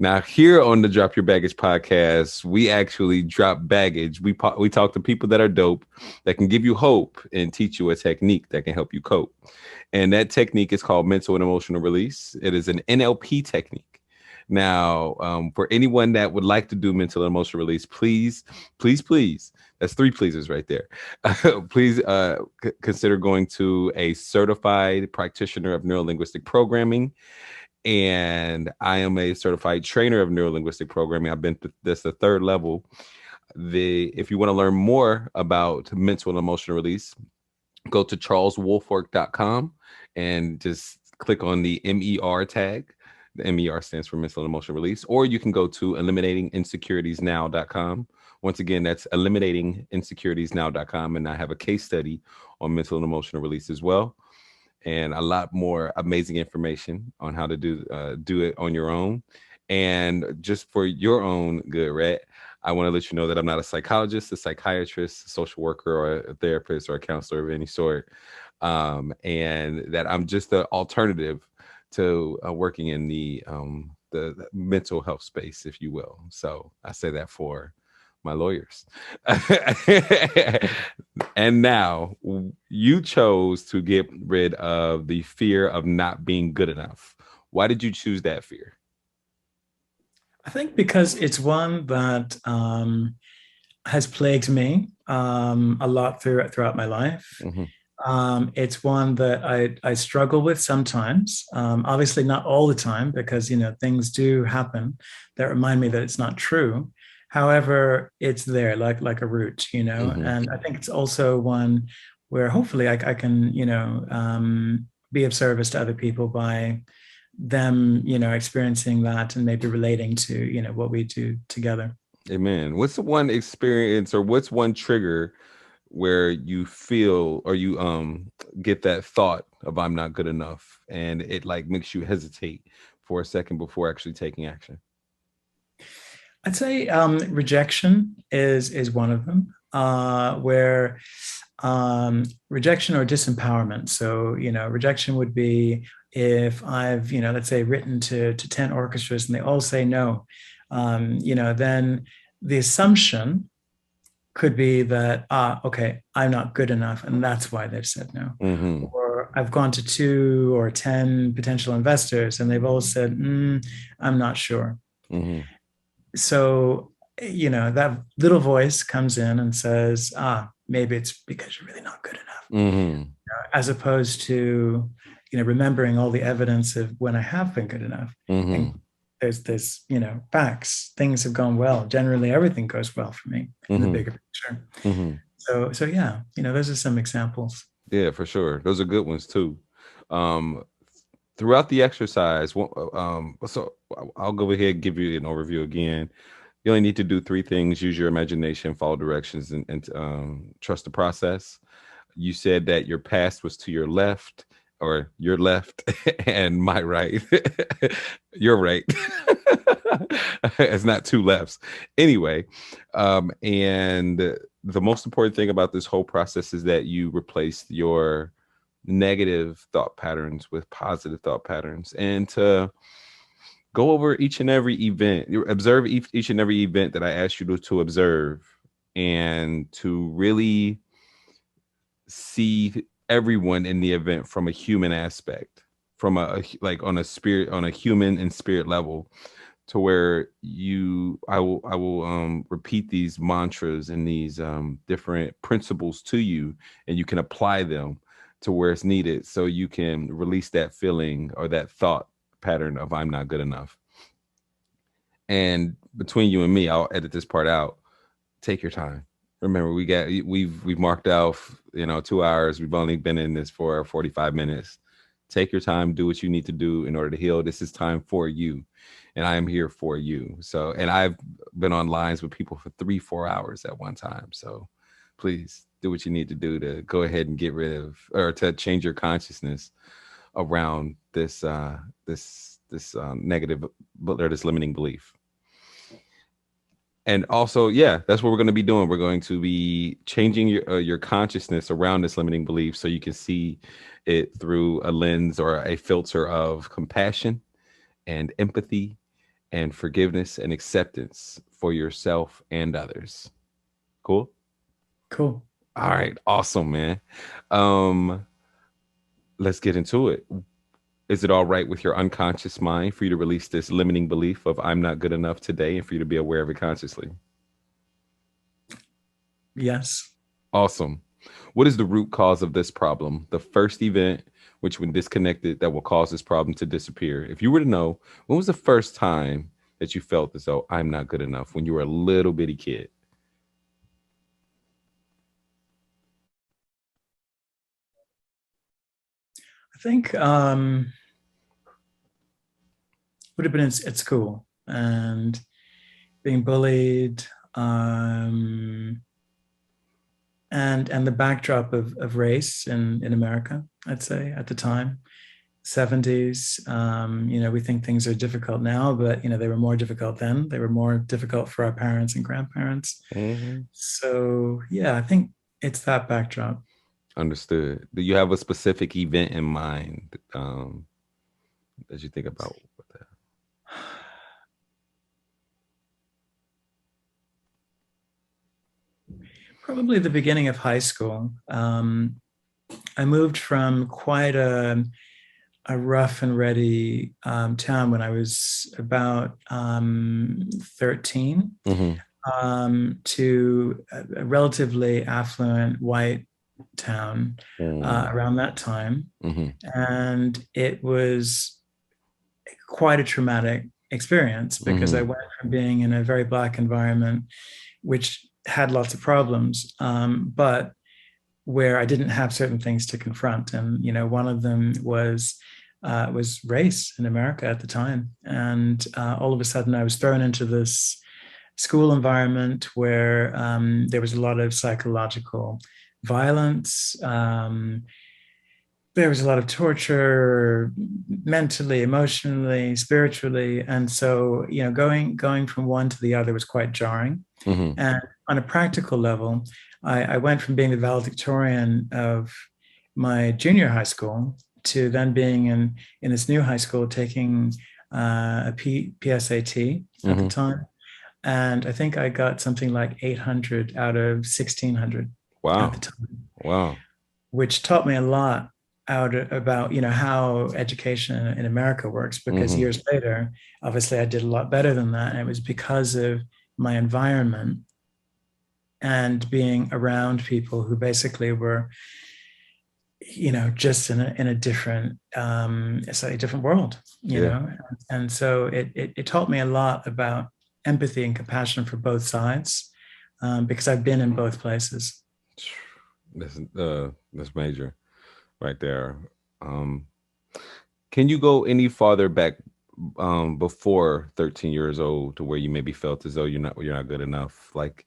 Now, here on the Drop Your Baggage podcast, we actually drop baggage. We talk to people that are dope, that can give you hope and teach you a technique that can help you cope. And that technique is called mental and emotional release. It is an NLP technique. Now, for anyone that would like to do mental and emotional release, please, that's three pleases right there. Please consider going to a certified practitioner of neuro linguistic programming, and I am a certified trainer of neuro linguistic programming. I've been to this the third level. If you want to learn more about mental and emotional release, go to charleswoolfork.com and just click on the MER tag. The MER stands for mental and emotional release. Or you can go to eliminatinginsecuritiesnow.com. Once again, that's eliminatinginsecuritiesnow.com. And I have a case study on mental and emotional release as well, and a lot more amazing information on how to do it on your own. And just for your own good, Rhett, I want to let you know that I'm not a psychologist, a psychiatrist, a social worker, or a therapist, or a counselor of any sort, and that I'm just an alternative to working in the mental health space, if you will. So I say that for my lawyers. And now you chose to get rid of the fear of not being good enough. Why did you choose that fear? I think because it's one that has plagued me a lot throughout my life. Mm-hmm. It's one that I struggle with sometimes. Obviously, not all the time, because things do happen that remind me that it's not true. However, it's there, like a root, Mm-hmm. and I think it's also one where hopefully I can, be of service to other people by them, experiencing that and maybe relating to, what we do together. Amen. What's the one experience, or what's one trigger where you feel, or you get that thought of I'm not good enough, and it like makes you hesitate for a second before actually taking action? I'd say rejection is one of them, where rejection or disempowerment. So, rejection would be if I've, let's say, written to 10 orchestras and they all say no, then the assumption could be that, okay, I'm not good enough, and that's why they've said no. Mm-hmm. Or I've gone to 2 or 10 potential investors and they've all said, I'm not sure. Mm-hmm. So, that little voice comes in and says, maybe it's because you're really not good enough, Mm-hmm. as opposed to, remembering all the evidence of when I have been good enough. And Mm-hmm. there's, facts, things have gone well. Generally, everything goes well for me in the Mm-hmm. bigger picture. Mm-hmm. So yeah, those are some examples. Yeah, for sure. Those are good ones too. Um, Throughout the exercise, so I'll go ahead and give you an overview again. You only need to do three things: use your imagination, follow directions, and trust the process. You said that your past was to your left, or your left, and my right. You're right. It's not two lefts. Anyway, and the most important thing about this whole process is that you replace your negative thought patterns with positive thought patterns, and to go over each and every event, you observe each and every event that I asked you to observe, and to really see everyone in the event from a human aspect, from like on a spirit, on a human and spirit level, to where I will repeat these mantras and these different principles to you, and you can apply them to where it's needed, so you can release that feeling or that thought pattern of I'm not good enough. And between you and me, I'll edit this part out. Take your time. Remember, we've marked out 2 hours. We've only been in this for 45 minutes. Take your time, do what you need to do in order to heal. This is time for you, and I am here for you. So, and I've been on lines with people for 3-4 hours at one time. So please do what you need to do to go ahead and get rid of, or to change your consciousness around this negative, or this limiting belief. And also, yeah, that's what we're going to be doing. We're going to be changing your consciousness around this limiting belief, so you can see it through a lens or a filter of compassion and empathy and forgiveness and acceptance for yourself and others. Cool. Cool. All right. Awesome, man. Um, let's get into it. Is it all right with your unconscious mind for you to release this limiting belief of I'm not good enough today and for you to be aware of it consciously? Yes. Awesome. What is the root cause of this problem? The first event which, when disconnected, that will cause this problem to disappear. If you were to know, when was the first time that you felt as though I'm not good enough when you were a little bitty kid? I think would have been at school and being bullied, and the backdrop of race in America, I'd say at the time, 70s. We think things are difficult now, but they were more difficult then. They were more difficult for our parents and grandparents. Mhm. So yeah, I think it's that backdrop. Understood. Do you have a specific event in mind as you think about with that? Probably the beginning of high school. I moved from quite a rough and ready town when I was about 13, Mm-hmm. to a relatively affluent white town around that time. Mm-hmm. And it was quite a traumatic experience because I Mm-hmm. went from being in a very Black environment, which had lots of problems, but where I didn't have certain things to confront. And one of them was race in America at the time. And all of a sudden, I was thrown into this school environment where there was a lot of psychological violence. There was a lot of torture, mentally, emotionally, spiritually, and so going from one to the other was quite jarring. Mm-hmm. And on a practical level, I went from being the valedictorian of my junior high school to then being in this new high school taking PSAT at the Mm-hmm. time. And I think I got something like 800 out of 1600 at the Wow. time, Wow. which taught me a lot about how education in America works. Because Mm-hmm. years later, obviously, I did a lot better than that, and it was because of my environment and being around people who basically were just in a different a slightly different world. Yeah. And so it taught me a lot about empathy and compassion for both sides, because I've been in both places. That's major right there. Um, can you go any farther back before 13 years old to where you maybe felt as though you're not good enough? Like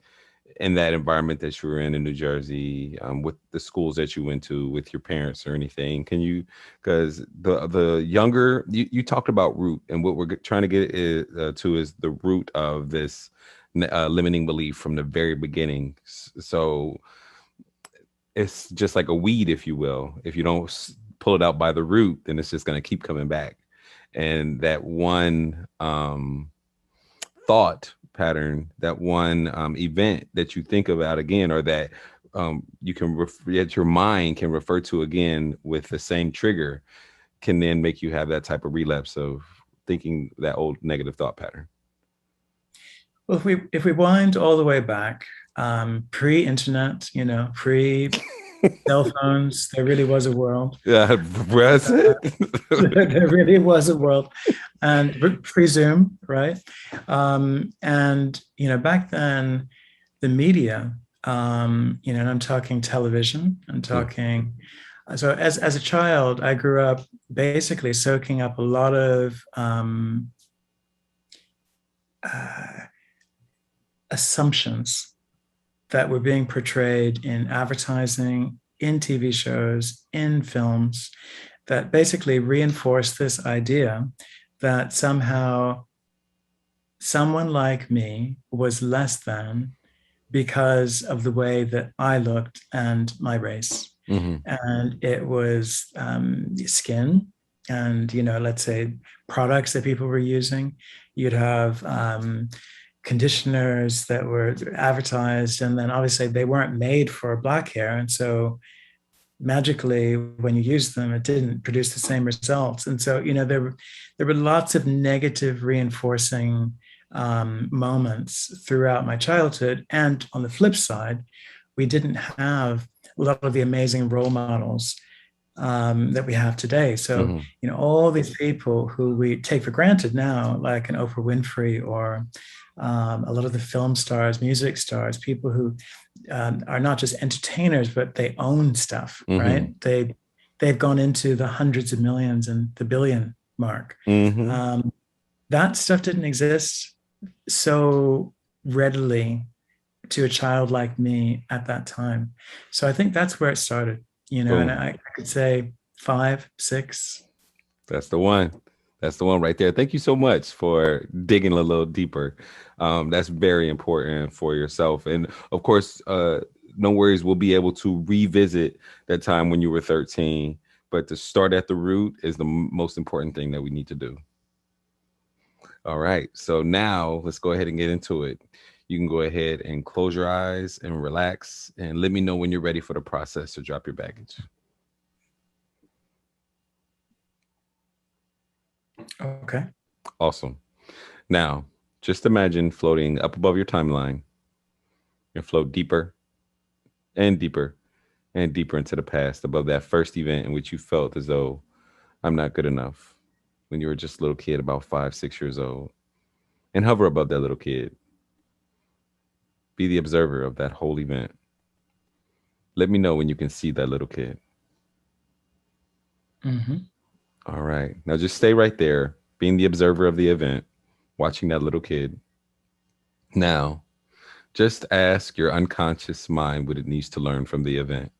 in that environment that you were in New Jersey, with the schools that you went to, with your parents or anything? Can you, because the younger you talked about root, and what we're trying to get is the root of this limiting belief from the very beginning. So it's just like a weed, if you will. If you don't pull it out by the root, then it's just going to keep coming back. And that one thought pattern, that one event that you think about again, or that you can that your mind can refer to again with the same trigger, can then make you have that type of relapse of thinking that old negative thought pattern. Well, if we wind all the way back, pre-internet, pre-cell phones, there really was a world. Yeah, that's it. There really was a world, and presume, right? And back then, the media, and I'm talking television, I'm Yeah. talking. So as a child, I grew up basically soaking up a lot of uh, assumptions that were being portrayed in advertising, in TV shows, in films, that basically reinforced this idea that somehow someone like me was less than because of the way that I looked and my race. Hmm. And it was skin and, let's say products that people were using. you'd have conditioners that were advertised, and then obviously they weren't made for black hair, and so magically when you use them it didn't produce the same results. And so there were lots of negative reinforcing moments throughout my childhood, and on the flip side we didn't have a lot of the amazing role models that we have today. So, Hmm. all these people who we take for granted now, like an Oprah Winfrey or a lot of the film stars, music stars, people who are not just entertainers, but they own stuff, Hmm. right? They've gone into the hundreds of millions and the billion mark. Hmm. Um, that stuff didn't exist so readily to a child like me at that time. So I think that's where it started, and Boom. I could say five, six. That's the one. That's the one right there. Thank you so much for digging a little deeper. That's very important for yourself. And of course, no worries, we'll be able to revisit that time when you were 13. But to start at the root is the most important thing that we need to do. All right. So now let's go ahead and get into it. You can go ahead and close your eyes and relax and let me know when you're ready for the process to drop your baggage. Okay. Awesome. Now, just imagine floating up above your timeline and float deeper and deeper and deeper into the past above that first event in which you felt as though I'm not good enough when you were just a little kid, about 5, 6 years old, and hover above that little kid. Be the observer of that whole event. Let me know when you can see that little kid. Hmm. All right. Now just stay right there, being the observer of the event, watching that little kid. Now, just ask your unconscious mind what it needs to learn from the event,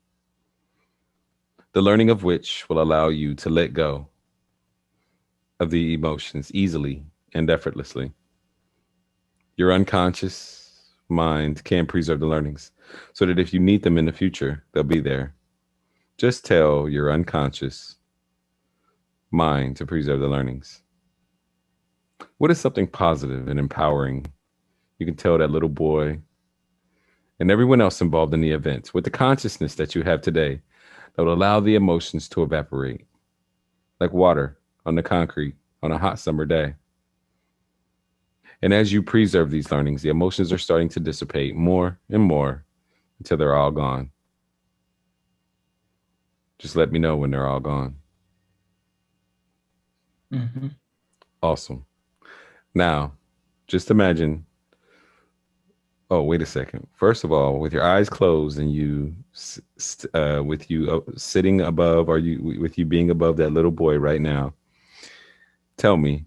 the learning of which will allow you to let go of the emotions easily and effortlessly. Your unconscious mind can preserve the learnings so that if you need them in the future, they'll be there. Just tell your unconscious mind to preserve the learnings. What is something positive and empowering you can tell that little boy and everyone else involved in the event with the consciousness that you have today that will allow the emotions to evaporate like water on the concrete on a hot summer day? And as you preserve these learnings, the emotions are starting to dissipate more and more until they're all gone. Just let me know when they're all gone. Hmm. Awesome. Now, just imagine. Oh, wait a second. First of all, with your eyes closed and with you sitting above, or you with you being above that little boy right now, tell me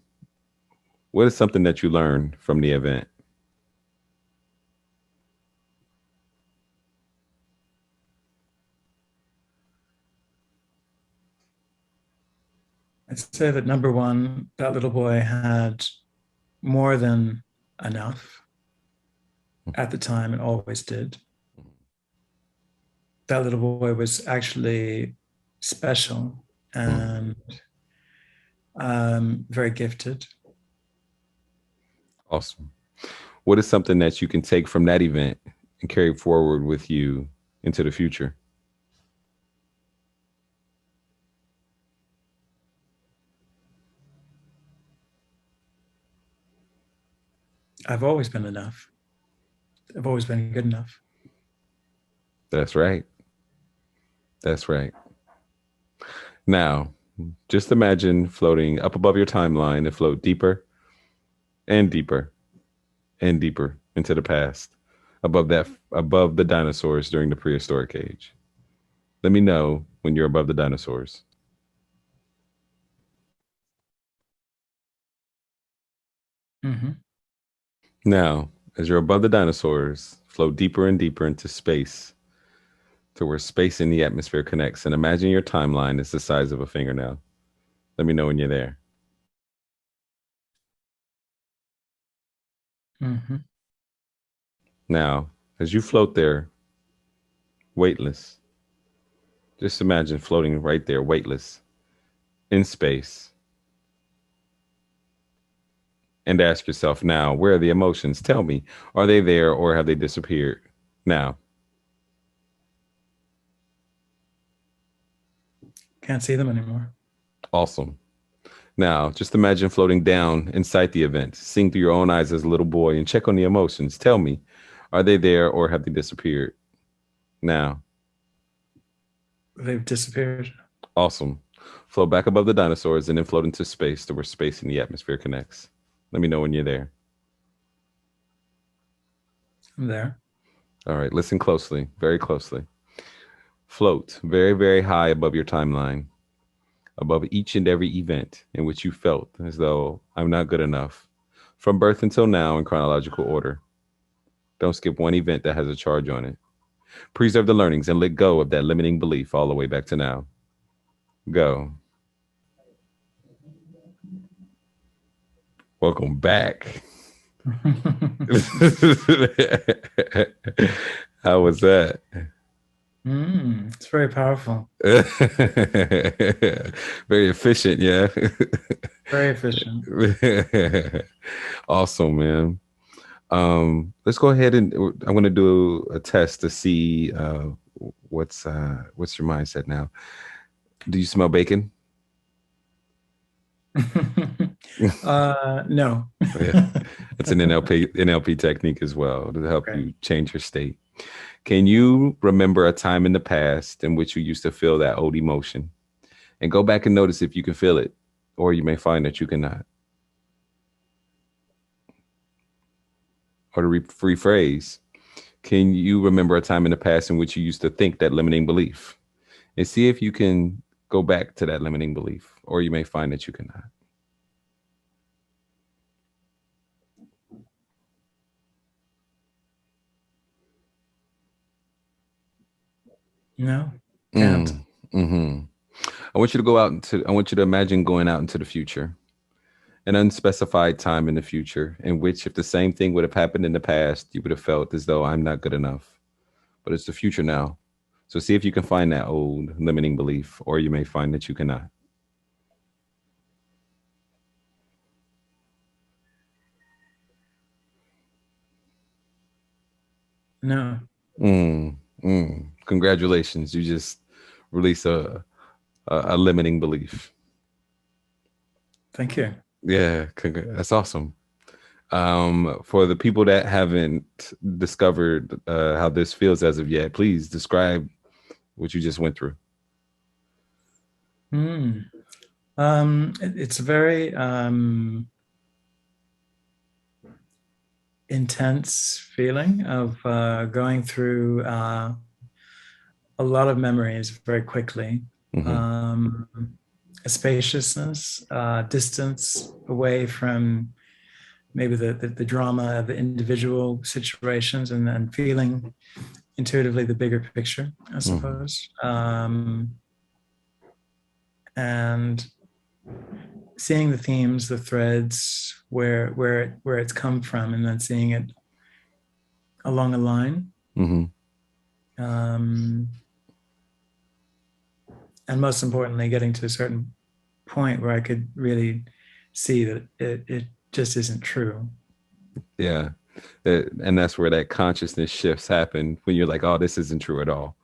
what is something that you learned from the event. I'd say that number one, that little boy had more than enough at the time and always did. That little boy was actually special Hmm. and very gifted. Awesome. What is something that you can take from that event and carry forward with you into the future? I've always been enough. I've always been good enough. That's right. That's right. Now, just imagine floating up above your timeline and float deeper and deeper and deeper into the past, above the dinosaurs during the prehistoric age. Let me know when you're above the dinosaurs. Hmm. Now, as you're above the dinosaurs, float deeper and deeper into space to where space and the atmosphere connects. And imagine your timeline is the size of a fingernail. Let me know when you're there. Hmm. Now, as you float there, weightless, just imagine floating right there, weightless, in space. And ask yourself now, where are the emotions? Tell me, are they there or have they disappeared? Now, Can't see them anymore. awesome. Now, just imagine floating down inside the event, seeing through your own eyes as a little boy, and check on the emotions. Tell me, are they there or have they disappeared? Now, They've disappeared. awesome. Float back above the dinosaurs and then float into space to where space and the atmosphere connects. Let me know when you're there. I'm there. All right, listen closely, very closely. Float very, very high above your timeline, above each and every event in which you felt as though I'm not good enough, from birth until now in chronological order. Don't skip one event that has a charge on it. Preserve the learnings and let go of that limiting belief all the way back to now. Go. Welcome back. How was that? It's very powerful. Very efficient, yeah. Very efficient. Awesome, man. Let's go ahead and I'm going to do a test to see what's your mindset now. Do you smell bacon? No. Yeah, it's an NLP technique as well to help Okay. you change your state. Can you remember a time in the past in which you used to feel that old emotion? And go back and notice if you can feel it, or you may find that you cannot. Or to rephrase, can you remember a time in the past in which you used to think that limiting belief? And see if you can go back to that limiting belief, or you may find that you cannot. No, can't. Mm, hmm I want you to imagine going out into the future, an unspecified time in the future, in which if the same thing would have happened in the past, you would have felt as though I'm not good enough. But it's the future now. So see if you can find that old limiting belief, or you may find that you cannot. No. Congratulations. You just released a limiting belief. Thank you. Yeah, that's awesome. For the people that haven't discovered how this feels as of yet, please describe what you just went through. Hmm. It's a very intense feeling of going through a lot of memories very quickly. Hmm. Um, a spaciousness, distance away from maybe the drama of the individual situations, and then feeling intuitively the bigger picture, I Hmm. suppose. And seeing the themes, the threads, where it's come from, and then seeing it along a line. Hmm. Um, and most importantly, getting to a certain point where I could really see that it just isn't true. Yeah. And that's where that consciousness shifts happen when you're like, oh, this isn't true at all.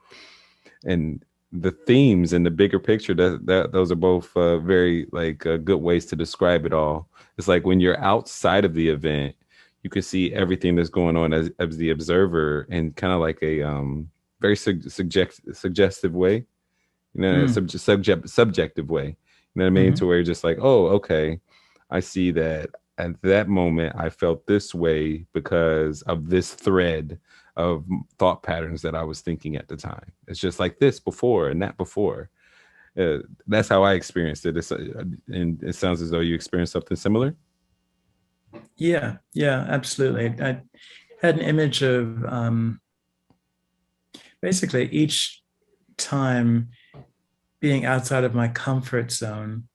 And the themes and the bigger picture, that those are both very like good ways to describe it all. It's like when you're outside of the event, you can see everything that's going on as the observer in kind of like a very suggestive way, you know, Mm. subjective way. You know what I mean? Hmm. To where you're just like, oh, okay, I see that at that moment I felt this way because of this thread of thought patterns that I was thinking at the time. It's just like this before and that before. That's how I experienced it. And it sounds as though you experienced something similar. Yeah, yeah, absolutely. I had an image of basically each time being outside of my comfort zone,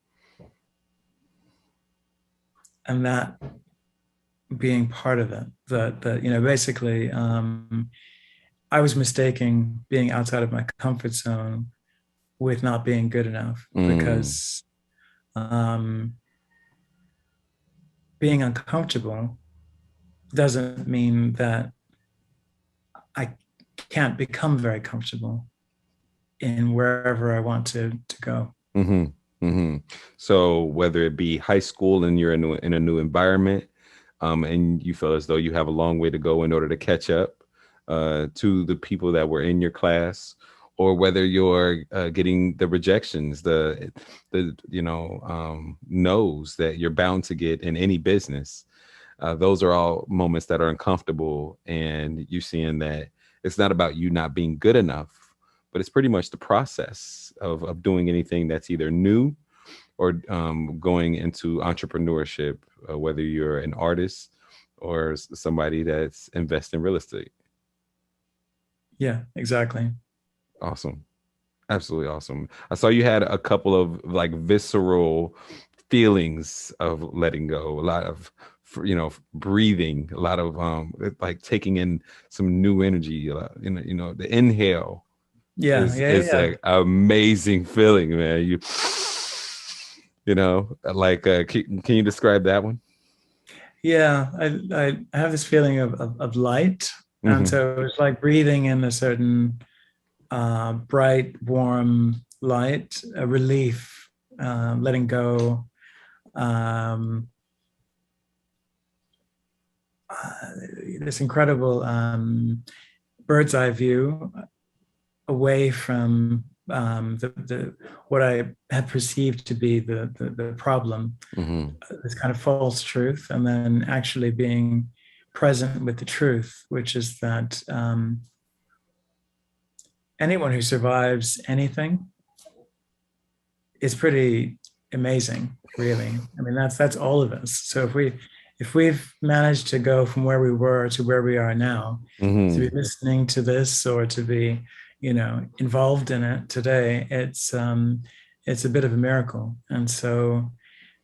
and that being part of it. That basically, I was mistaking being outside of my comfort zone with not being good enough, Mm, because um, being uncomfortable doesn't mean that I can't become very comfortable in wherever I want to go. Hmm. Hmm. So whether it be high school and you're in a new environment, and you feel as though you have a long way to go in order to catch up to the people that were in your class, or whether you're getting the rejections, the no's that you're bound to get in any business. Those are all moments that are uncomfortable, and you're seeing that it's not about you not being good enough, but it's pretty much the process of doing anything that's either new or going into entrepreneurship, whether you're an artist or somebody that's investing in real estate. Yeah, exactly. Awesome. Absolutely awesome. I saw you had a couple of like visceral feelings of letting go, a lot of breathing, a lot of like taking in some new energy. The inhale Yeah, yeah, is yeah. an amazing feeling, man. Like can you describe that one? Yeah, I have this feeling of light. And Hmm. so it's like breathing in a certain bright, warm light, a relief, letting go, um, uh, this incredible bird's eye view away from the what I had perceived to be the problem, Hmm. this kind of false truth, and then actually being present with the truth, which is that anyone who survives anything is pretty amazing, really. I mean, that's all of us. So if we've managed to go from where we were to where we are now, to be Hmm. listening to this or to be, involved in it today, it's a bit of a miracle. And so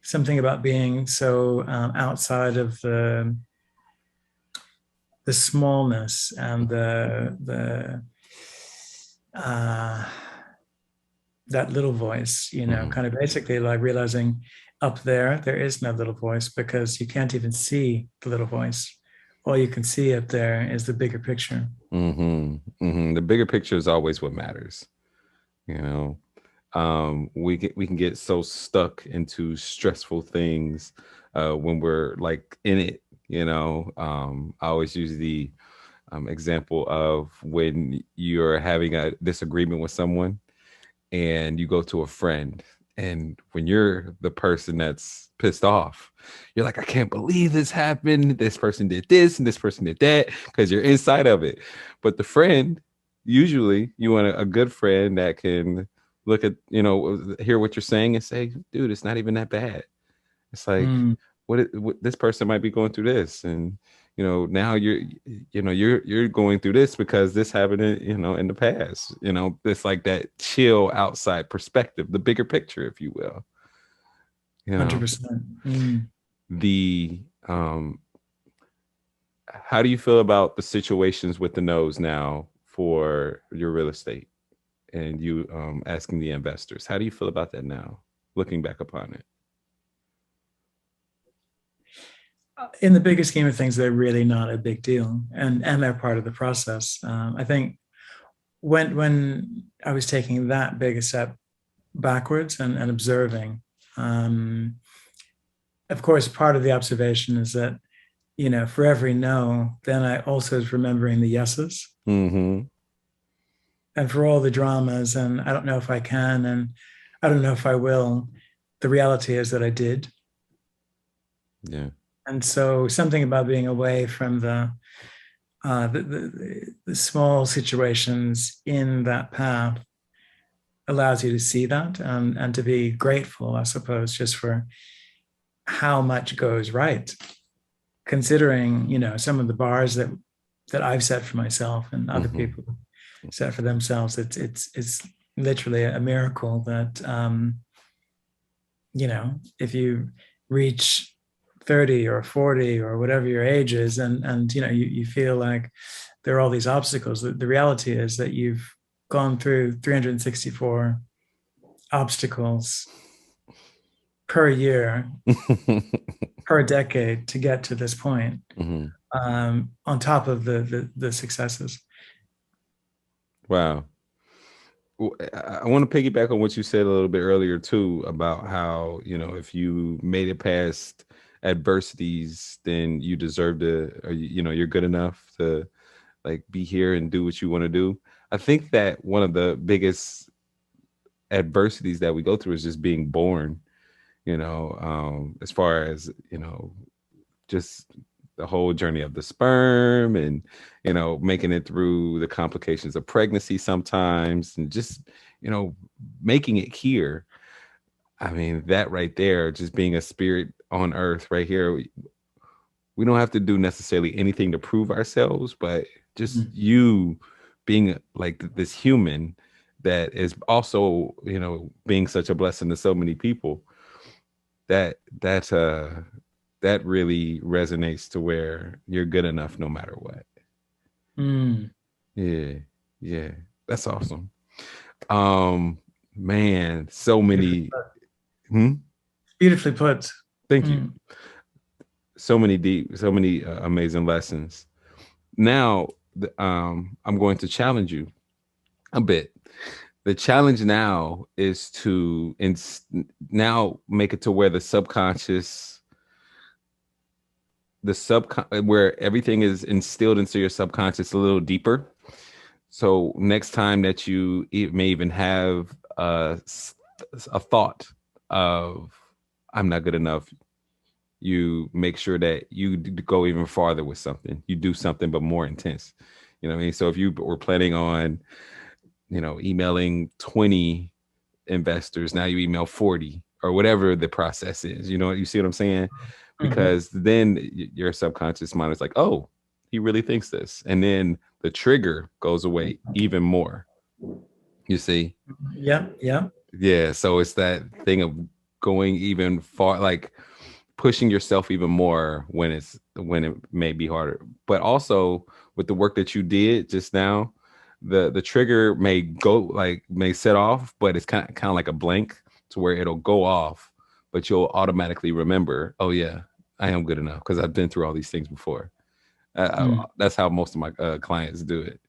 something about being so outside of the smallness and the uh, that little voice, Hmm. kind of basically like realizing up there is no little voice because you can't even see the little voice. All you can see up there is the bigger picture. Hmm. Hmm. The bigger picture is always what matters. You know, we can get so stuck into stressful things when we're like in it. I always use the example of when you're having a disagreement with someone and you go to a friend, and when you're the person that's pissed off, you're like, I can't believe this happened, this person did this and this person did that, because you're inside of it. But the friend, usually you want a good friend that can look at, hear what you're saying and say, dude, it's not even that bad. It's like, Mm, what this person might be going through this, and now you're going through this because this happened in the past. It's like that chill outside perspective, the bigger picture, if you will. You know 100%. Mm. the How do you feel about the situations with the no's now for your real estate, and you asking the investors? How do you feel about that now, looking back upon it? In the bigger scheme of things, they're really not a big deal, and they're part of the process. I think when I was taking that big a step backwards and observing, um, of course, part of the observation is that for every no, then I also was remembering the yeses. Mm-hmm. And for all the dramas, and I don't know if I can, and I don't know if I will, the reality is that I did. Yeah. And so something about being away from the small situations in that path allows you to see that and to be grateful, I suppose, just for how much goes right, considering some of the bars that I've set for myself and other Mm-hmm. people set for themselves. It's literally a miracle that if you reach 30 or 40 or whatever your age is, and you feel like there are all these obstacles. The reality is that you've gone through 364 obstacles per year per decade to get to this point, Hmm. on top of the successes. Wow. I want to piggyback on what you said a little bit earlier too about how, if you made it past adversities, then you deserve to, or you're good enough to like be here and do what you want to do. I think that one of the biggest adversities that we go through is just being born, as far as, just the whole journey of the sperm and making it through the complications of pregnancy sometimes and just making it here. I mean, that right there, just being a spirit on earth right here, we don't have to do necessarily anything to prove ourselves, but just Mhm. you being like this human that is also being such a blessing to so many people, that that really resonates to where you're good enough no matter what. Mm. Yeah, yeah, that's awesome. Um, man, so Beautifully many. put. Hmm? Beautifully put. Thank you. Mm. So many deep, so many amazing lessons. Now, I'm going to challenge you a bit. The challenge now is to now make it to where where everything is instilled into your subconscious a little deeper. So next time that you may even have a thought of I'm not good enough, you make sure that you go even farther with something. You do something but more intense. You know what I mean? So if you were planning on, emailing 20 investors, now you email 40 or whatever the process is. You see what I'm saying? Mhm. Because then your subconscious mind is like, oh, he really thinks this. And then the trigger goes away even more. You see? Yeah, yeah. Yeah. So it's that thing of going even far, like pushing yourself even more when it may be harder. But also with the work that you did just now, the trigger may set off, but it's kind of like a blank to where it'll go off, but you'll automatically remember, oh yeah, I am good enough because I've been through all these things before. Mm. That's how most of my clients do it.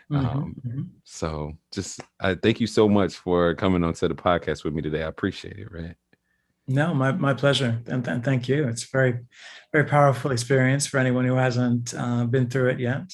Mhm, Um, mhm. so just I thank you so much for coming on to the podcast with me today. I appreciate it, right? No, my pleasure, and thank you. It's a very, very powerful experience for anyone who hasn't been through it yet.